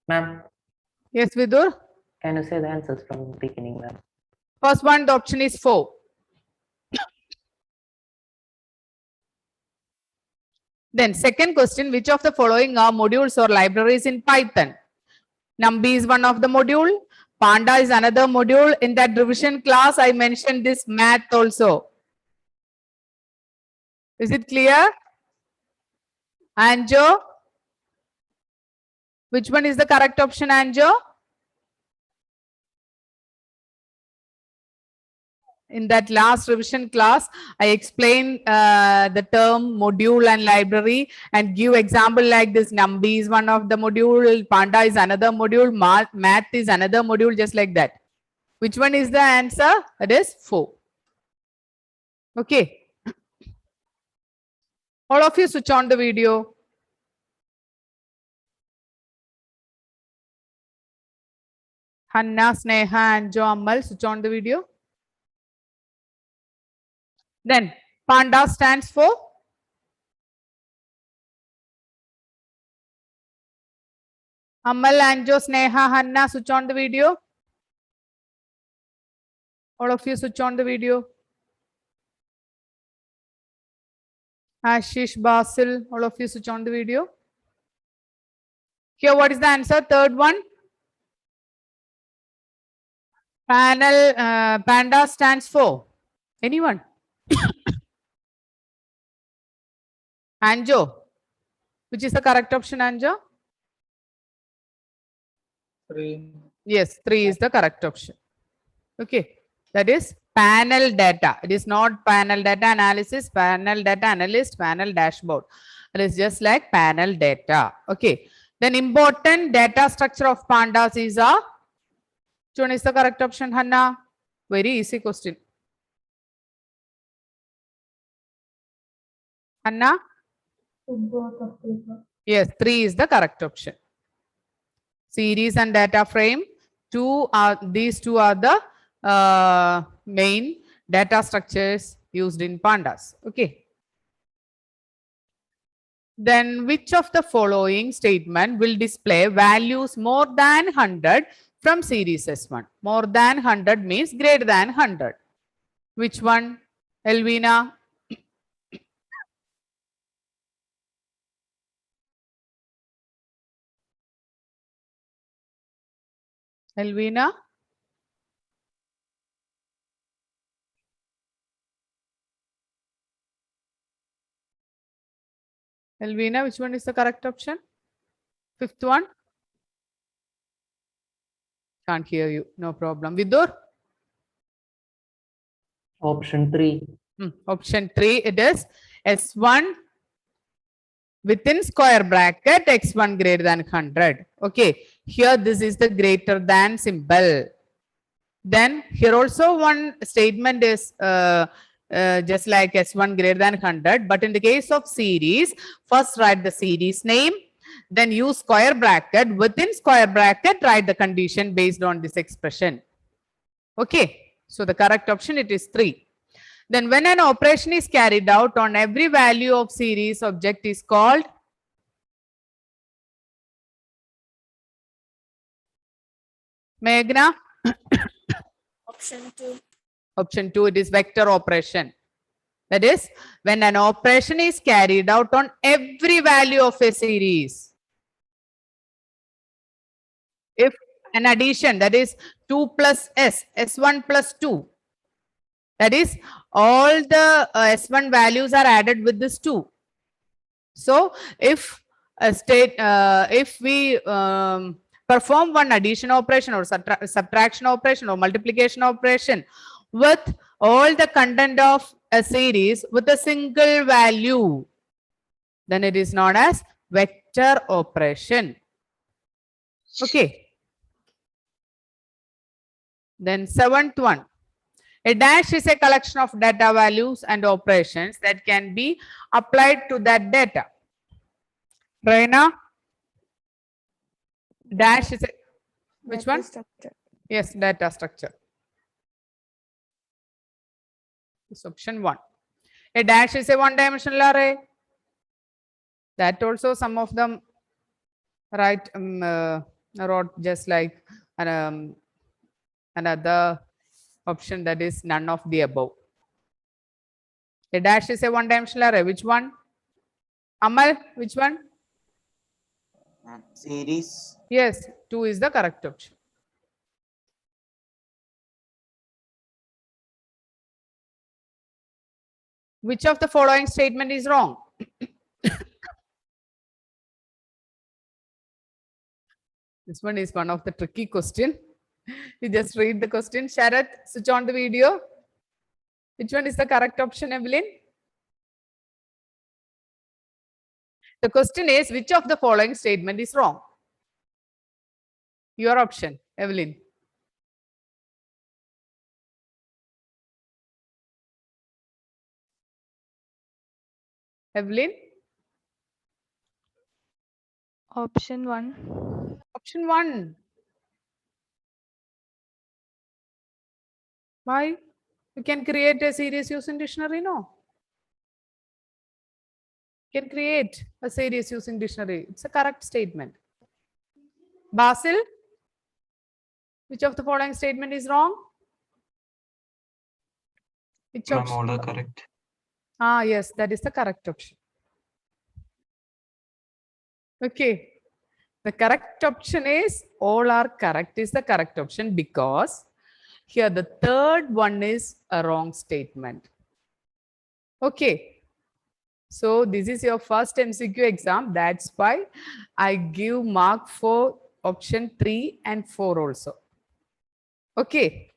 Ma'am, Yes, Vidur. can you say the answers from the beginning, ma'am? First one, the option is 4. Then second question, which of the following are modules or libraries in Python? NumPy is one of the module. Panda is another module. In that revision class, I mentioned this math also. Is it clear? Anjo? Which one is the correct option, Anjo? In that last revision class, I explained the term module and library and give example like this. NumPy is one of the module, Panda is another module, math is another module, just like that. Which one is the answer? That is 4. Okay. All of you switch on the video. Hanna, Sneha, and Jo Amal, switch on the video. Then Panda stands for Amal, Anjo, Sneha, Hanna, switch on the video. All of you switch on the video. Ashish, Basil, all of you switch on the video. Here, what is the answer? Third one. Panda stands for anyone? Anjo. Which is the correct option, Anjo? 3. Yes, 3 is the correct option. Okay. That is panel data. It is not panel data analysis, panel data analyst, panel dashboard. It is just like panel data. Okay. Then important data structure of pandas is a. Which one is the correct option, Hanna? Very easy question. Hanna? Yes, 3 is the correct option. Series and data frame. These two are the main data structures used in pandas. Okay. Then which of the following statement will display values more than 100 from series S1? More than 100 means greater than 100. Which one? Elvina? Elvina? Elvina, which one is the correct option? Fifth one? Can't hear you. No problem. Vidur? Option 3. Option 3, it is S1 within square bracket x1 greater than 100. Okay. Here this is the greater than symbol. Then here also one statement is just like S1 greater than 100. But in the case of series, first write the series name. Then use square bracket. Within square bracket, write the condition based on this expression. Okay. So the correct option, it is 3. Then when an operation is carried out on every value of series object is called Meghna? Option 2. Option 2, it is vector operation. That is, when an operation is carried out on every value of a series. If an addition, that is 2 plus S, S1 plus 2. That is, all the S1 values are added with this 2. So, if we perform one addition operation or subtraction operation or multiplication operation with all the content of a series with a single value, then it is known as vector operation. Okay. Then 7th one. A dash is a collection of data values and operations that can be applied to that data. Raina? Dash is a, which Data one? structure. Yes, data structure. It's option 1. A dash is a one-dimensional array. That also some of them write I wrote just like another option, that is none of the above. A dash is a one-dimensional array. Which one? Amal, which one? Series. Yes, 2 is the correct option. Which of the following statement is wrong? This one is one of the tricky question. You just read the question. Sharath, switch on the video. Which one is the correct option, Evelyn? The question is, which of the following statement is wrong? Your option, Evelyn. Evelyn? Option 1. Option 1. Why? You can create a series using dictionary, no? You can create a series using dictionary. It's a correct statement. Basil? Which of the following statement is wrong? Which Ma'am, option? all are correct. Ah, yes, that is the correct option. Okay. The correct option is all are correct is the correct option, because here the third one is a wrong statement. Okay. So this is your first MCQ exam. That's why I give mark for option 3 and 4 also. Okay.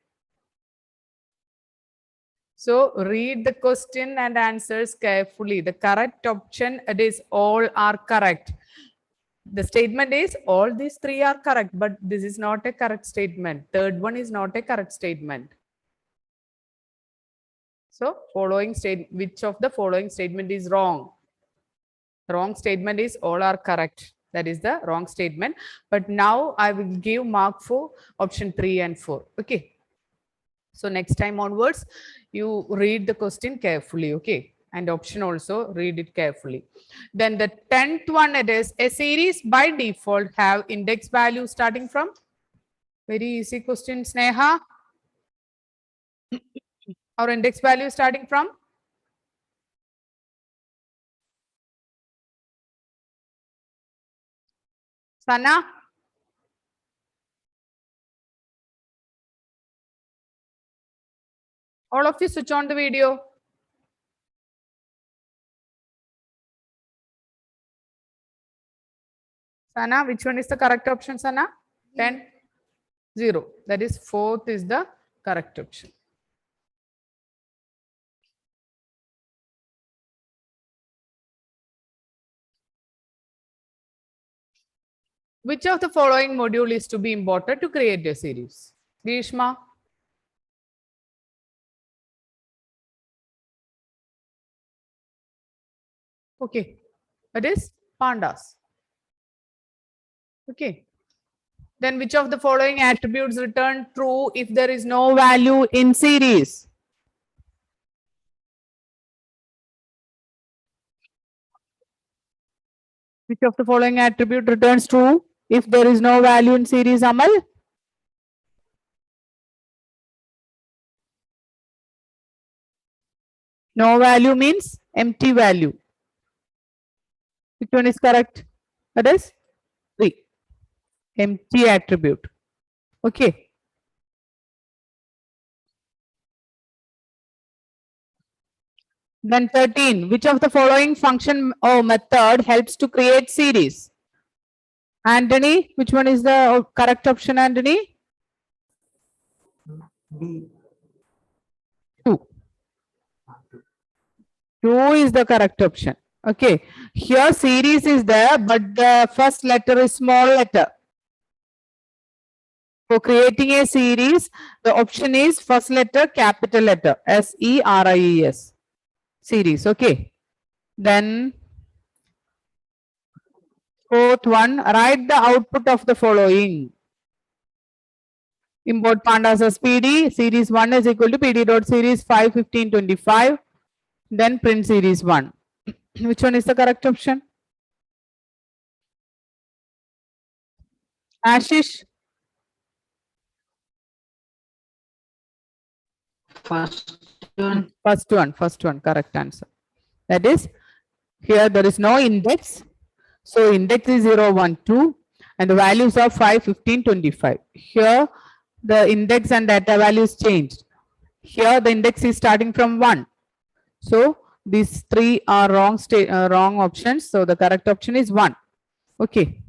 So read the question and answers carefully. The correct option, it is all are correct. The statement is all these 3 are correct, but this is not a correct statement. Third one is not a correct statement. So which of the following statement is wrong? Wrong statement is all are correct. That is the wrong statement. But now I will give mark for option 3 and 4. Okay. So next time onwards, you read the question carefully. Okay. And option also read it carefully. Then the 10th one, it is a series by default have index value starting from. Very easy question, Sneha. Our index value starting from? Sana? All of you switch on the video. Sana, which one is the correct option, Sana? 10? 0. That is 4th is the correct option. Which of the following module is to be imported to create a series? Grishma? Okay. That is pandas. Okay. Then which of the following attributes return true if there is no value in series? Which of the following attribute returns true if there is no value in series, Amal? No value means empty value. Which one is correct? That is 3. Empty attribute. Okay. Then 13. Which of the following function or method helps to create series? Anthony, which one is the correct option, Anthony? B. 2. 2 is the correct option. Okay. Here series is there, but the first letter is small letter. For creating a series, the option is first letter, capital letter, SERIES. Series. Okay. Then 4th one, write the output of the following. Import pandas as PD. Series 1 is equal to PD dot series 5, 15, 25. Then print series 1. Which one is the correct option? Ashish, first one, correct answer. That is, here there is no index. So index is 0, 1, 2, and the values are 5, 15, 25. Here the index and data values changed. Here the index is starting from 1. So these three are wrong options. So the correct option is 1. Okay.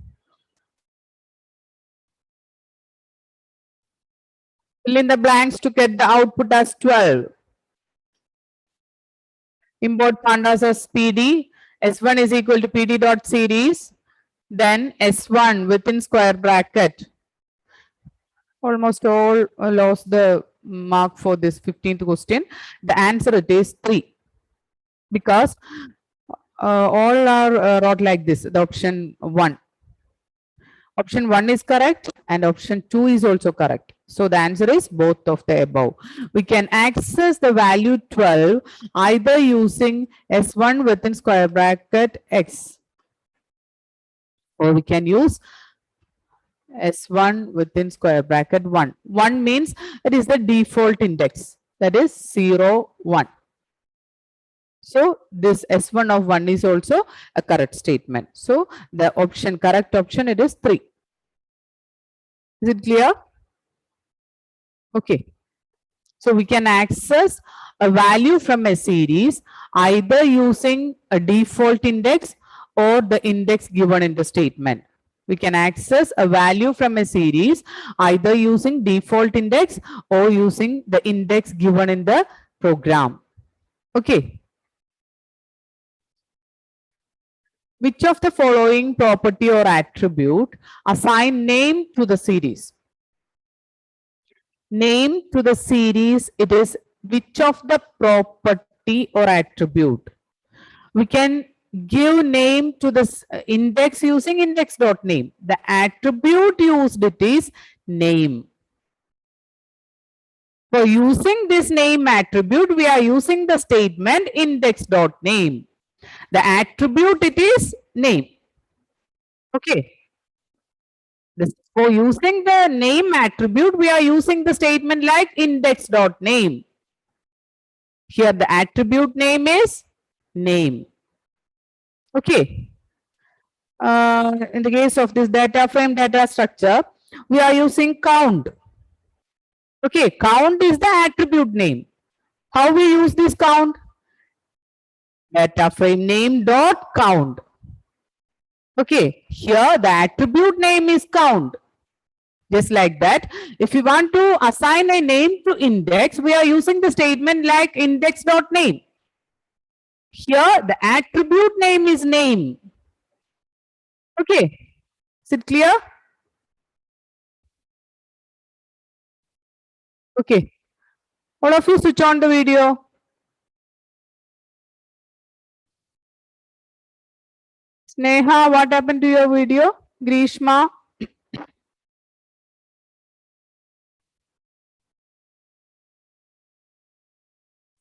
Fill in the blanks to get the output as 12. Import pandas as PD. S1 is equal to PD dot series. Then S1 within square bracket. Almost all lost the mark for this 15th question. The answer it is 3. Because all are wrote like this. The option 1. Option 1 is correct and option 2 is also correct. So the answer is both of the above. We can access the value 12 either using S1 within square bracket X, or we can use S1 within square bracket 1. 1 means it is the default index, that is 0, 1. So this S1 of 1 is also a correct statement. So the correct option, it is 3. Is it clear? Okay. So we can access a value from a series either using a default index or the index given in the statement. We can access a value from a series either using default index or using the index given in the program. Okay. Which of the following property or attribute assign name to the series? Name to the series, it is which of the property or attribute? We can give name to this index using index.name. The attribute used it is name. For using this name attribute, we are using the statement index.name. The attribute it is name. Okay. For using the name attribute, we are using the statement like index.name. Here the attribute name is name. Okay. In the case of this data frame data structure, we are using count. Okay, count is the attribute name. How we use this count? Data frame name dot count. Okay, here the attribute name is count. Just like that. If you want to assign a name to index, we are using the statement like index.name. Here the attribute name is name. Okay, is it clear? Okay, all of you switch on the video. Sneha, what happened to your video? Grishma?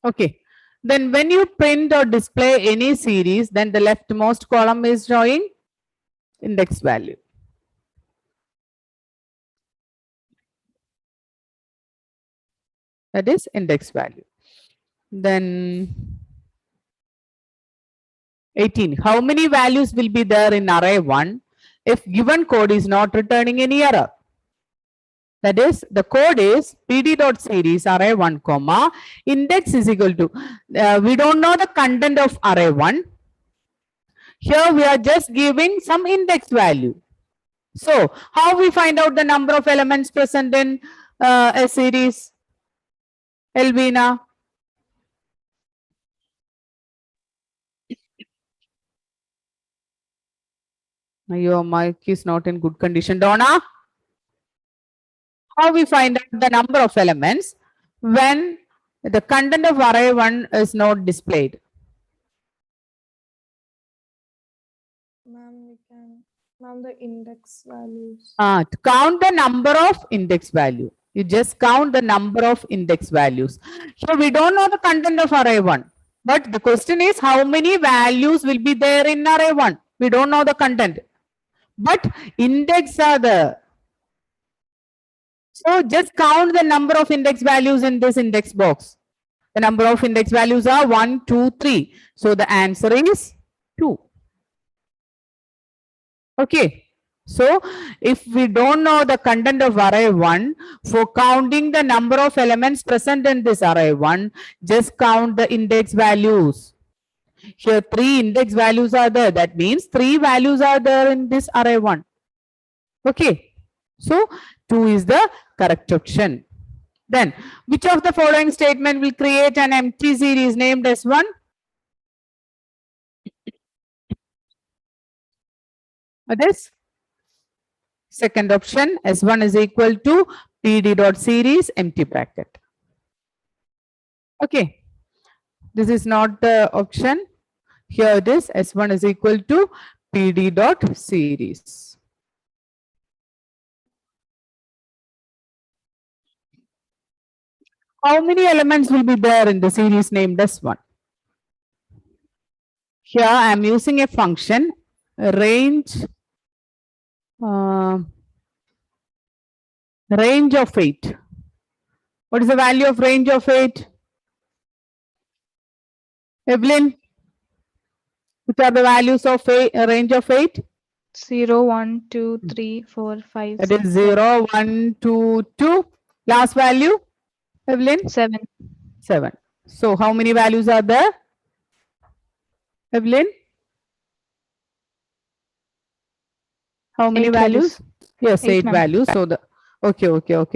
Okay, then when you print or display any series, then the leftmost column is showing index value. That is index value. Then 18. How many values will be there in array 1 if given code is not returning any error? That is, the code is pd.series array 1 comma index is equal to, we don't know the content of array 1. Here we are just giving some index value. So how we find out the number of elements present in a series? Elvina? Your mic is not in good condition. Donna? How we find out the number of elements when the content of array 1 is not displayed? Ma'am, the index values. To count the number of index value. You just count the number of index values. So we don't know the content of array 1. But the question is how many values will be there in array 1? We don't know the content. But index are the So just count the number of index values in this index box. The number of index values are 1, 2, 3. So the answer is 2. Okay. So if we don't know the content of array 1, for counting the number of elements present in this array 1, just count the index values. Here 3 index values are there. That means 3 values are there in this array 1. Okay. So 2 is the correct option. Then which of the following statement will create an empty series named S1? This second option, S1 is equal to PD dot series empty bracket. Okay. This is not the option. Here it is, S1 is equal to PD dot series. How many elements will be there in the series named S1? Here I am using a function range range of 8. What is the value of range of 8? Evelyn, which are the values of range of 8? 0, 1, 2, 3, 4, 5, That 6, is 0, 1, 2, 2. Last value, Evelyn? 7. 7. So how many values are there? Evelyn? How many 8 values? Yes, 8, 8 ma'am. values. So the okay,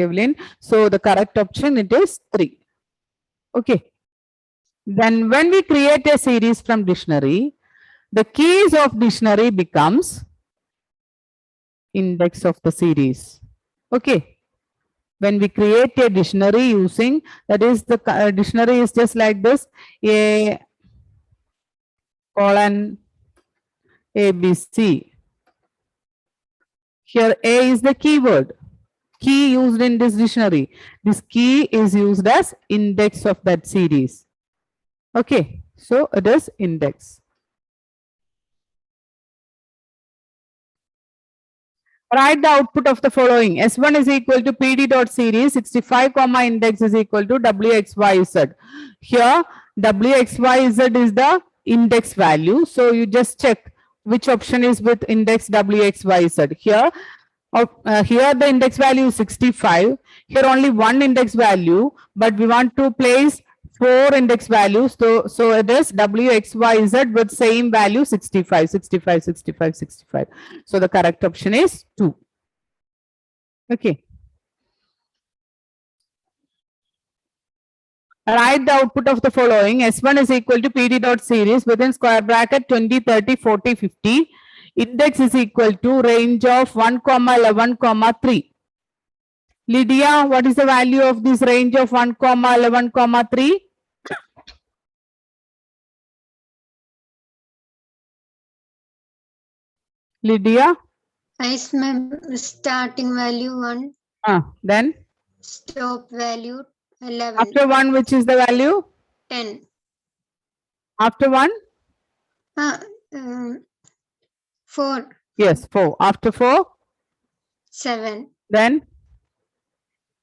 Evelyn. So the correct option it is 3. Okay. Then when we create a series from dictionary, the keys of dictionary becomes index of the series. Okay. When we create a dictionary using, that is the dictionary is just like this, A colon ABC. Here A is the keyword. Key used in this dictionary. This key is used as index of that series. Okay, so it is index. Write the output of the following. S1 is equal to PD dot series 65 comma index is equal to WXYZ. Here WXYZ is the index value. So you just check which option is with index WXYZ. Here here the index value is 65. Here only one index value, but we want to place 4 index values. So it is WXYZ with same value 65, 65, 65, 65. So the correct option is 2. Okay. Write the output of the following. S1 is equal to PD dot series within square bracket 20, 30, 40, 50. Index is equal to range of 1, 11, 3. Lydia, what is the value of this range of 1, 11, 3? Lydia? Yes, ma'am. Starting value 1. Then? Stop value 11. After 1, which is the value? 10. After 1? 4. Yes, 4. After 4? 7. Then?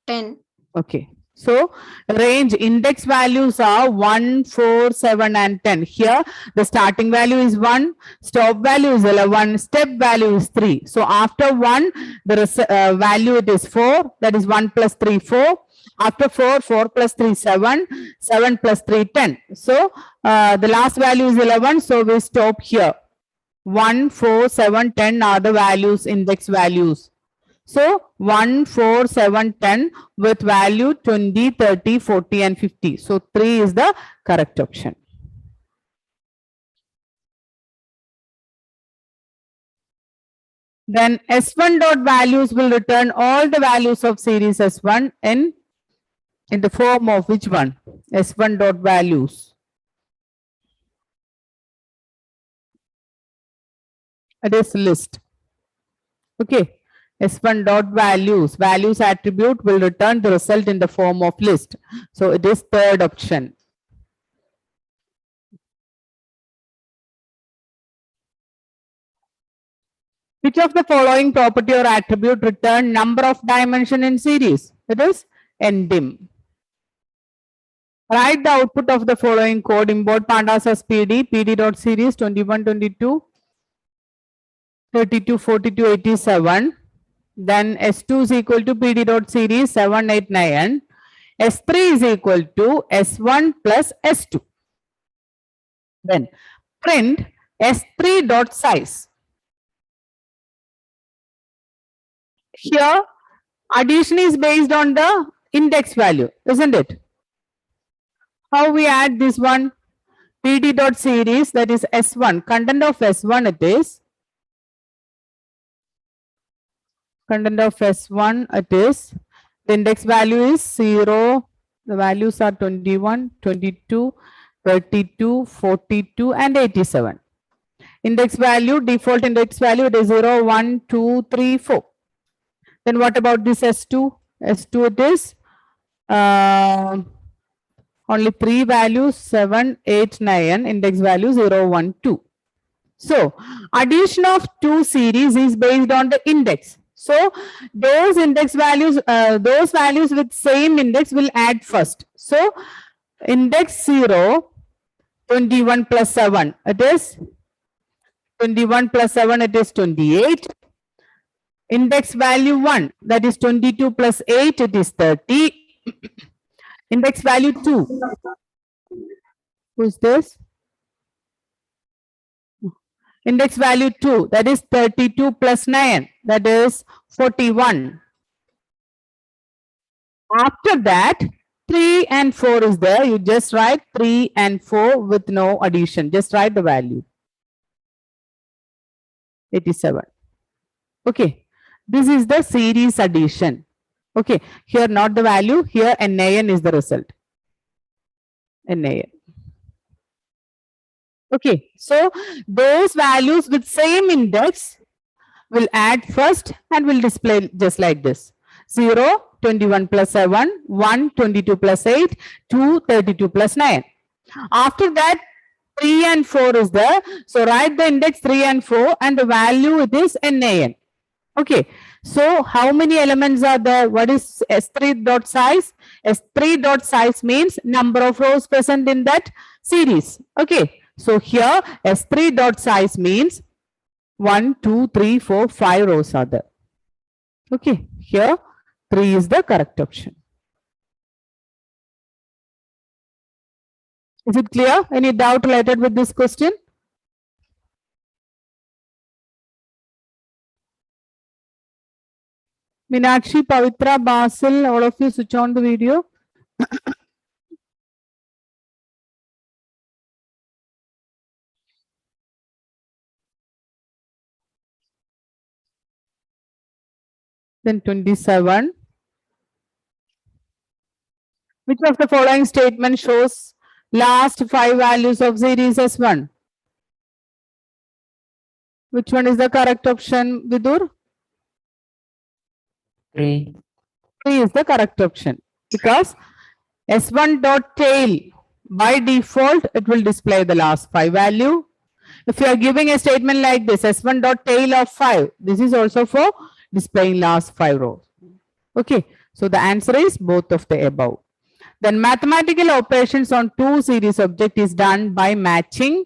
10. Okay. So range index values are 1, 4, 7 and 10. Here the starting value is 1, stop value is 11, step value is 3. So after 1 the value it is 4, that is 1 plus 3 4. After 4, 4 plus 3 7, 7 plus 3 10. So the last value is 11, so we stop here. 1, 4, 7, 10 are the values, index values. So 1, 4, 7, 10 with value 20, 30, 40 and 50. So 3 is the correct option. Then S1 dot values will return all the values of series S1 in the form of which one? S1 dot values. It is list. Okay. S1 dot values. Values attribute will return the result in the form of list. So it is third option. Which of the following property or attribute return number of dimension in series? It is ndim. Write the output of the following code. Import pandas as PD, pd.series 21, 22, 32, 42, 87. Then S2 is equal to PD.series 7, 8, 9. S3 is equal to S1 plus S2. Then print S3 dot size. Here addition is based on the index value, isn't it? How we add this one? PD dot series, that is S1, content of S1 it is. Content of S1 it is. The index value is 0. The values are 21, 22, 32, 42 and 87. Index value, default index value, it is 0, 1, 2, 3, 4. Then what about this S2? S2 it is only 3 values, 7, 8, 9, index value 0, 1, 2. So addition of two series is based on the index. So those index values, those values with same index will add first. So index 0, 21 plus 7, it is 21 plus 7, it is 28. Index value 1, that is 22 plus 8, it is 30. Index value 2. Who's this? Index value 2, that is 32 plus 9, that is 41. After that, 3 and 4 is there. You just write 3 and 4 with no addition. Just write the value. 87. Okay. This is the series addition. Okay. Here not the value. Here NaN is the result. NaN. Okay. So those values with same index will add first and will display just like this. 0, 21 plus 7, 1, 22 plus 8, 2, 32 plus 9. After that, 3 and 4 is there. So write the index 3 and 4 and the value it is NaN. Okay. So how many elements are there? What is S3 dot size? S3 dot size means number of rows present in that series. Okay. So here S3 dot size means 1, 2, 3, 4, 5 rows are there. Okay. Here 3 is the correct option. Is it clear? Any doubt related with this question? Meenakshi, Pavitra, Basil, all of you switch on the video. Then 27. Which of the following statement shows last 5 values of series S1? Which one is the correct option, Vidur? 3. 3 is the correct option because S1 dot tail by default it will display the last 5 value. If you are giving a statement like this, S1 dot tail of 5, this is also for displaying last 5 rows. Okay, so the answer is both of the above. Then mathematical operations on two series object is done by matching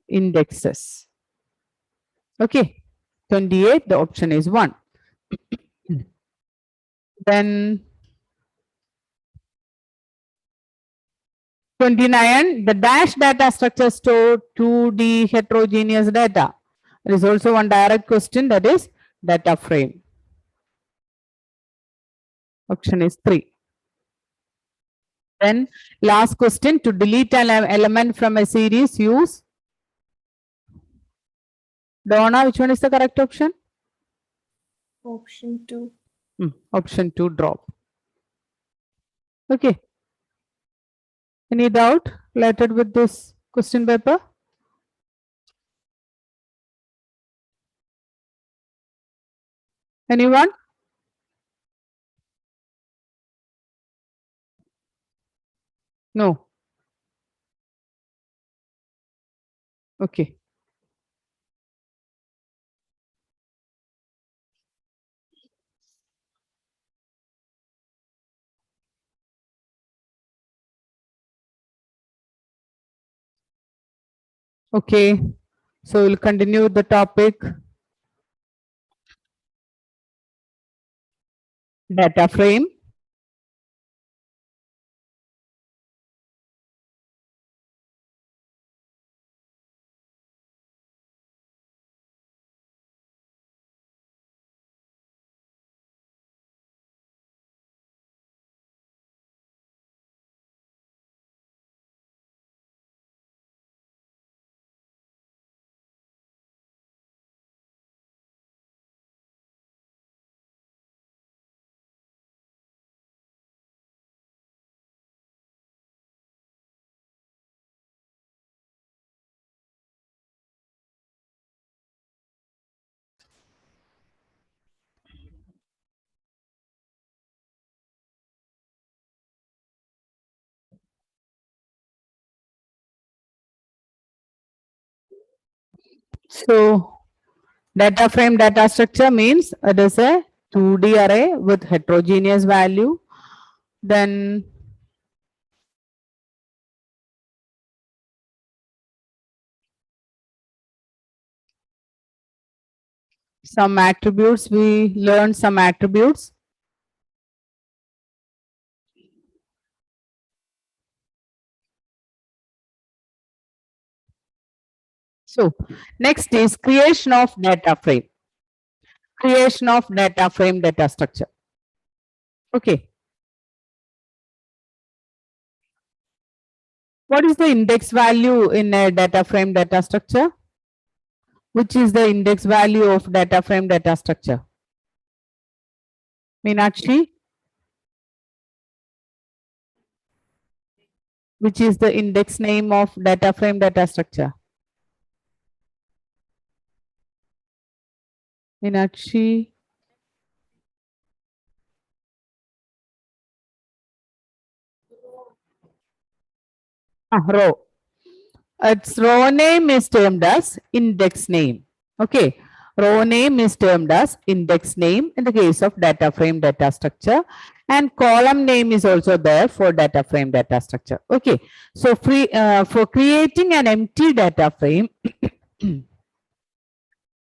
indexes. Okay, 28, the option is 1. Then 29, the dash data structure store 2D heterogeneous data. There is also one direct question, that is data frame. Option is 3. Then last question, to delete an element from a series, use Donna. Which one is the correct option? Option 2. Option 2, drop. Okay. Any doubt related with this question paper? Anyone? No. Okay. Okay, so we'll continue with the topic. Data frame. So data frame data structure means it is a 2D array with heterogeneous value. Then some attributes, we learn some attributes. So next is creation of data frame. Creation of data frame data structure. Okay. What is the index value in a data frame data structure? Which is the index value of data frame data structure? Meenakshi? Which is the index name of data frame data structure? Meenakshi? Row. Its row name is termed as index name. Okay. Row name is termed as index name in the case of data frame data structure, and column name is also there for data frame data structure. Okay. So for creating an empty data frame,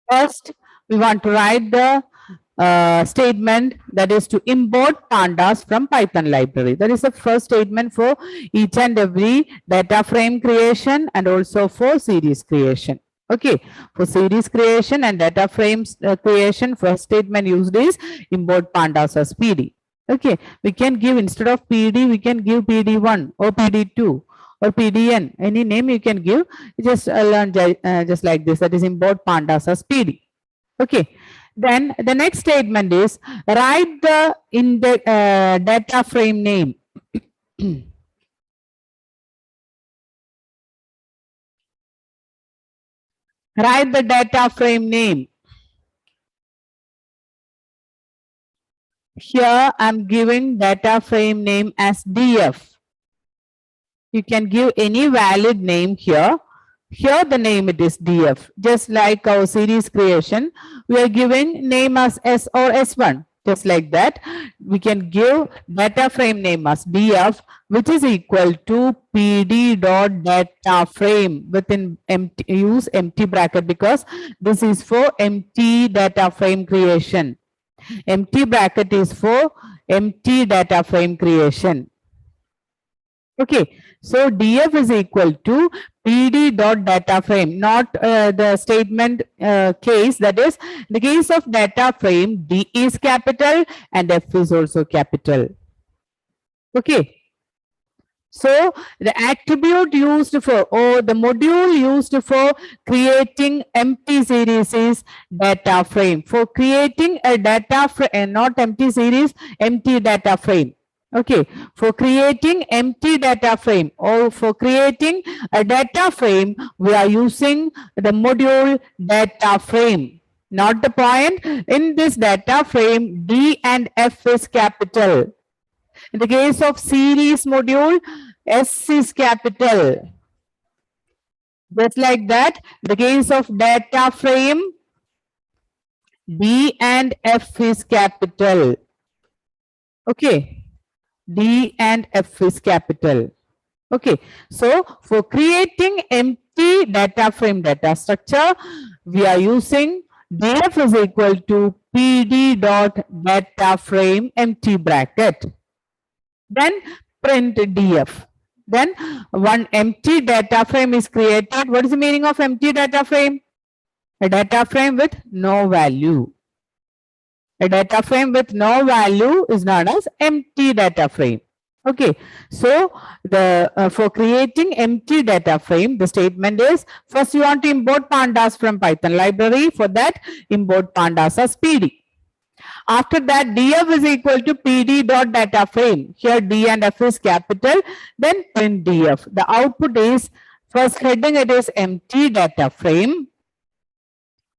first we want to write the statement, that is to import pandas from Python library. That is the first statement for each and every data frame creation and also for series creation. Okay, for series creation and data frames creation, first statement used is import pandas as PD. Okay, we can give, instead of PD, we can give PD1 or PD2 or PDN, any name you can give. Just learn just like this, that is import pandas as PD. Okay, then the next statement is write the data frame name. Write the data frame name. Here I'm giving data frame name as DF. You can give any valid name here. Here the name it is DF. Just like our series creation, we are giving name as S or S1. Just like that, we can give data frame name as DF, which is equal to PD dot data frame within empty, use empty bracket because this is for empty data frame creation. Empty bracket is for empty data frame creation. Okay, so DF is equal to PD dot data frame, not the statement case. That is, the case of data frame, D is capital and F is also capital. Okay. So the attribute used for, or the module used for creating empty series is data frame. For creating a data frame, not empty series, empty data frame. Okay, for creating empty data frame or for creating a data frame, we are using the module data frame. Not the point. In this data frame, D and F is capital. In the case of series module, S is capital. Just like that, in the case of data frame, D and F is capital. Okay. D and F is capital. Okay, so for creating empty empty data frame data structure, we are using df is equal to pd dot data frame empty bracket. Then print df. Then one empty data frame is created. What is the meaning of empty data frame? A data frame with no value. A data frame with no value is known as empty data frame. Okay, so the for creating empty data frame, the statement is first you want to import pandas from Python library. For that, import pandas as PD. After that, df is equal to pd dot data frame. Here d and f is capital. Then print df. The output is first heading, it is empty data frame.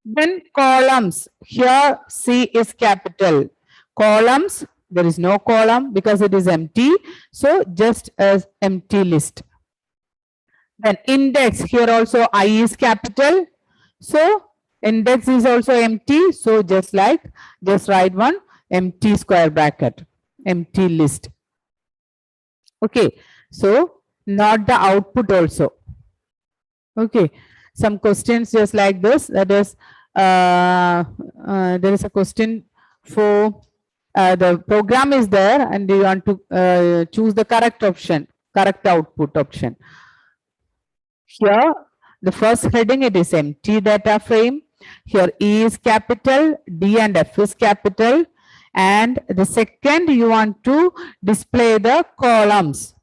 Then columns, here C is capital. Columns, there is no column because it is empty. So just as empty list. Then index, here also I is capital. So index is also empty. So just write one empty square bracket, empty list. Okay, so not the output also. Okay, some questions just like this. That is, there is a question for the program is there and you want to choose the correct option, correct output option. Here, the first heading, it is empty data frame. Here E is capital, D and F is capital. And the second, you want to display the columns.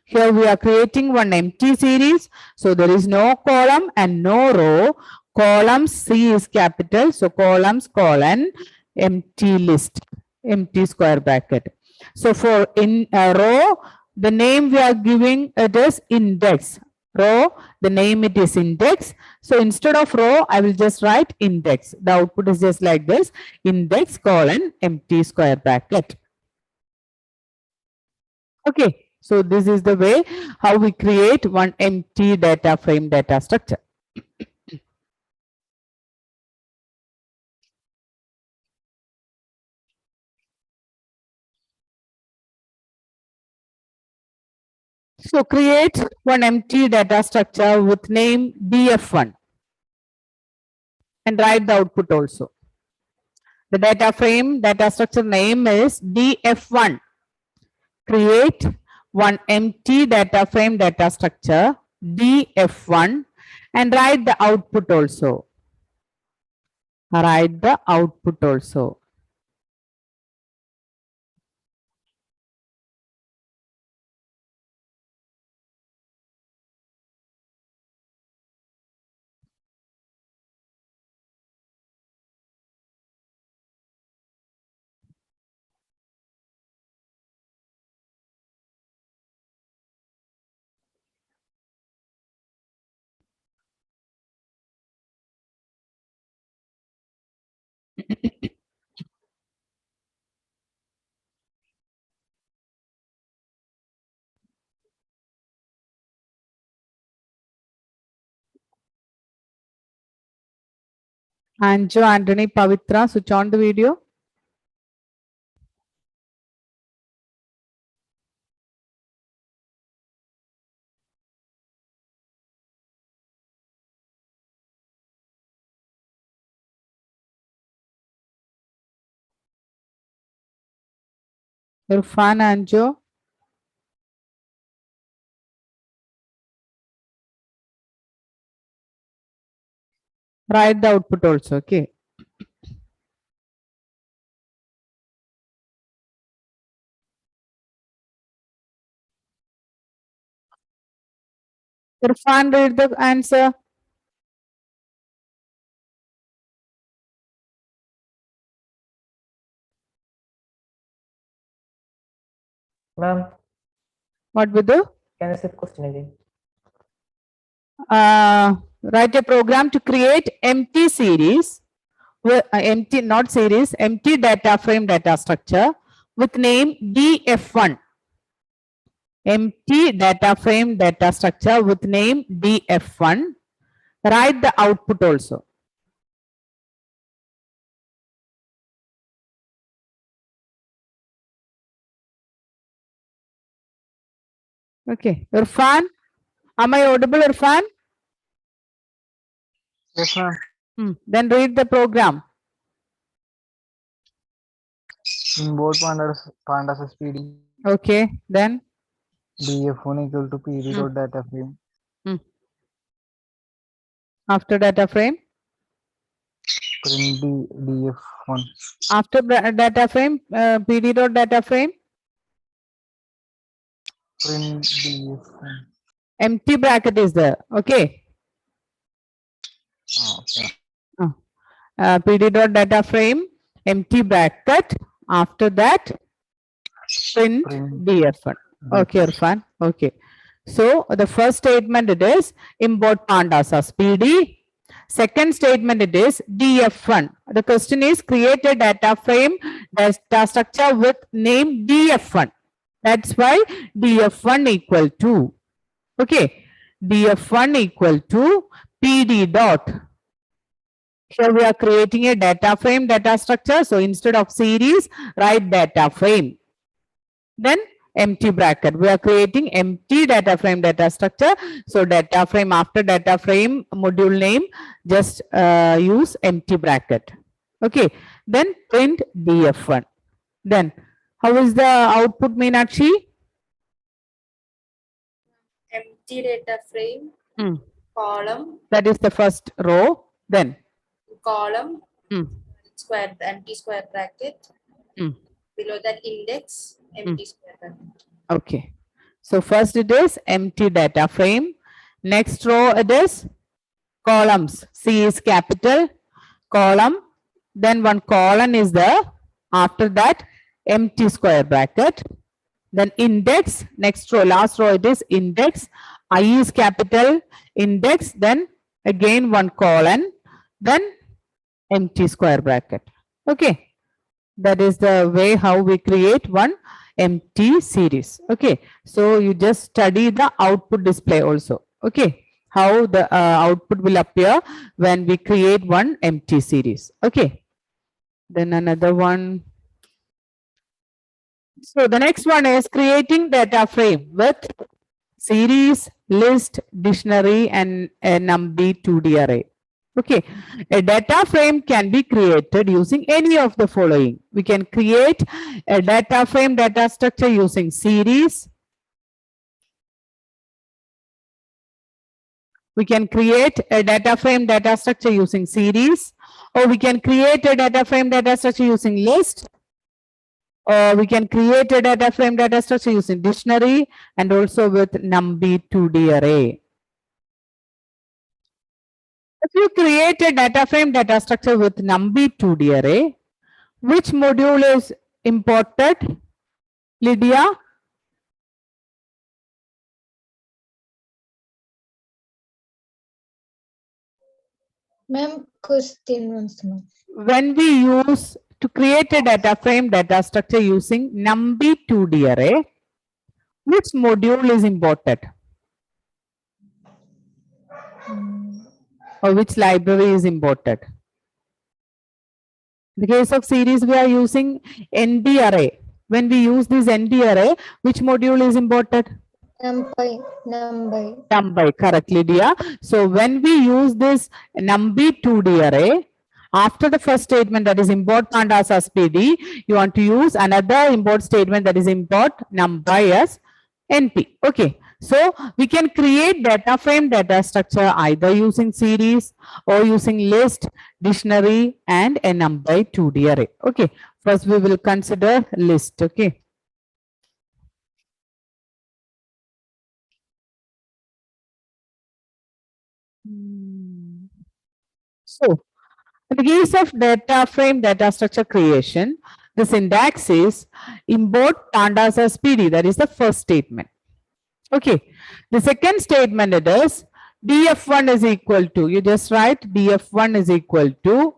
Here we are creating one empty series. So there is no column and no row. Columns C is capital. So columns colon empty list, empty square bracket. So for in a row, the name we are giving it is index. Row, the name it is index. So instead of row, I will just write index. The output is just like this, index colon empty square bracket. Okay. So this is the way how we create one empty data frame data structure. So create one empty data structure with name df1 and write the output also. The data frame data structure name is df1. Create one empty data frame data structure df1 and write the output also. Write the output also. Anjo, Anthony, Pavitra, switch on the video. Irfan, Anjo. Write the output also, okay. Irfan, read the answer. Ma'am, What with the? can I say the question again? Write a program to create empty series, empty, not series, empty data frame data structure with name df1. Empty data frame data structure with name df1. Write the output also. Okay, Irfan, am I audible, Irfan? Yes, ma'am. Then read the program. Import pandas as PD. Okay, then df1 equal to pd dot data frame. after data frame, Print df1. after data frame, pd dot data frame, Print df1. empty bracket is there. Okay. Okay. PD dot data frame, empty bracket. After that, print Print df1. Okay, Irfan. Okay. So the first statement it is import pandas as PD. Second statement it is df1. The question is create a data frame data structure with name df1. That's why df1 equal to, okay, df1 equal to PD dot. Here we are creating a data frame data structure. So instead of series, write data frame. Then empty bracket. We are creating empty data frame data structure. So data frame, after data frame module name, just use empty bracket. Okay. Then print df1. Then how is the output, Meenakshi? Empty data frame, Hmm. column, That is the first row. Then column, Hmm. square, empty square bracket. Hmm. Below that index, empty square bracket. okay. So first it is empty data frame. Next row it is columns. C is capital, column, then one colon is there. After that, empty square bracket. Then index, next row, last row it is index. I is capital, index, then again one colon, then empty square bracket. Okay. That is the way how we create one empty series. Okay. So you just study the output display also. Okay. How the output will appear when we create one empty series. Okay. Then another one. So the next one is creating data frame with series, list, dictionary, and a NumPy 2D array. Okay, a data frame can be created using any of the following. We can create a data frame data structure using series. We can create a data frame data structure using series, or we can create a data frame data structure using list, or we can create a data frame data structure using dictionary, and also with NumPy 2D array. If you create a data frame data structure with NumPy 2D array, which module is imported? Lydia? Ma'am, question once more. When we use to create a data frame data structure using NumPy 2D array, which module is imported? Or which library is imported? In the case of series, we are using ND array. When we use this ND array, which module is imported? NumPy. NumPy, correct, Lydia. So when we use this NumPy 2D array, after the first statement that is import pandas as PD, you want to use another import statement that is import NumPy as NP. Okay. So we can create data frame data structure either using series or using list, dictionary, and a NumPy 2D array. Okay. First we will consider list. Okay. So in the case of data frame data structure creation, the syntax is import pandas as PD. That is the first statement. Okay. The second statement it is df1 is equal to, you just write df1 is equal to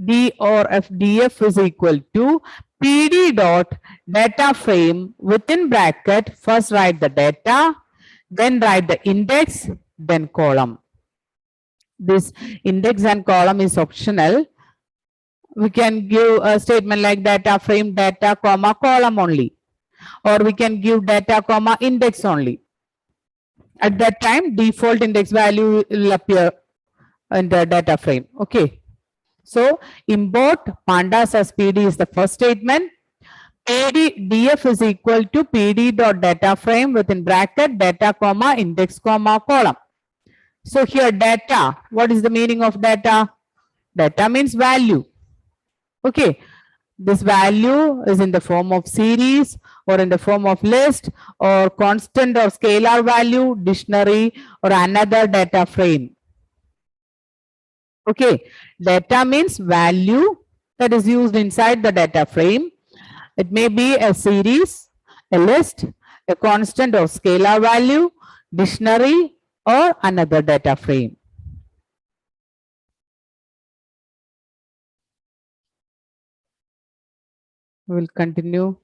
d or fdf is equal to PD dot data frame within bracket. First write the data, then write the index, then column. This index and column is optional. We can give a statement like data frame data comma column only, or we can give data comma index only. At that time default index value will appear in the data frame. Okay. So import pandas as PD is the first statement. PD df is equal to PD dot data frame within bracket data comma index comma column. So here data, what is the meaning of data? Data means value. Okay. This value is in the form of series or in the form of list or constant or scalar value, dictionary or another data frame. Okay, data means value that is used inside the data frame. It may be a series, a list, a constant or scalar value, dictionary or another data frame. We will continue.